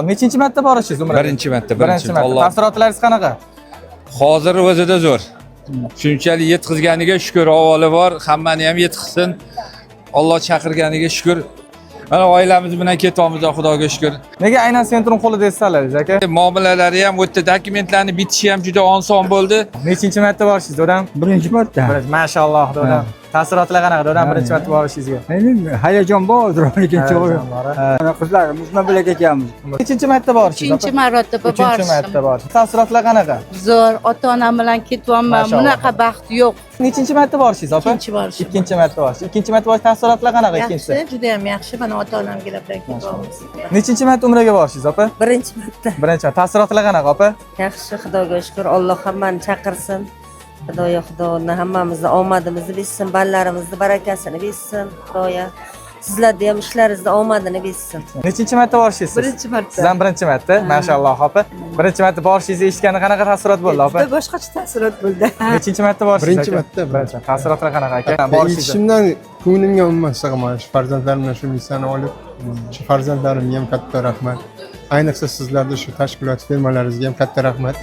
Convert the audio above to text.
Nechinchi marta borishingiz umraga? Birinchi marta. Birinchi marta. Alloh. Taassurotlaringiz qanaqa? Hozir o'zida zo'r. Shunchalik yetkazganiga shukr, avvalo bor, hammani ham yetkazsin. Alloh chaqirganiga shukr. Mana oilamiz bilan ketyapmiz, Xudoga shukr. Nega aynan Sentrum qo'lida eslanasiz aka? Muomalalari ham o'tdi, dokumentlarni bitishi ham juda oson bo'ldi. Nechinchi marta borishingiz o'dam? Birinchi marta. Mashalloh o'dam. Taassurotlar qanaqa o'dam birinchi marta borishingizga? Endi hayajon bordir, lekin to'g'ri. Hayajonlari. Qizlarimiz bilan birga ketyapmiz. Nechinchi marta borishingiz? Uchinchi marotaba Uchinchi marta borish. Taassurotlar qanaqa? Zo'r, ota-onam bilan ketyapman. Mashalloh. Bunaqa baxt yo'q. Nechinchi marta borishingiz opa? Ikkinchi borishim. Ikkinchi marta borish. Ikkinchi marta borish taassurotlar qanaqa ikkinchisi? Yaxshi, juda ham yaxshi. Mana ota-onamga bilan ketyapmiz. Nechinchi marta umraga borishingiz opa? Birinchi marta. Birinchi marta. Taassurotlar qanaqa opa? Yaxshi, Xudoga shukr. Alloh hammani chaqirsin. Xudoni hammamizni omadimizni bersin, ballarimizni barakasini bersin. Xudoya sizlarda ham ishlaringizda omadini bersin. Nechinchi marta borishingiz? Birinchi marta. Sizdan birinchi marta. Mashalloh opa. Birinchi marta borishingizni eshitganda qanaqa taassurot bo'ldi opa? Juda boshqacha taassurot bo'ldi. Nechinchi marta borishingiz? Birinchi marta. Birinchi. Taassurotlar qanaqa aka? Borishingiz. Yetishimdan ko'nglimga umuman sig'madi. Shu farzandlarimdan shu missiyani olib, shu farzandlarimga ham katta rahmat. Ayniqsa sizlarda shu tashkilot firmalaringizga ham katta rahmat.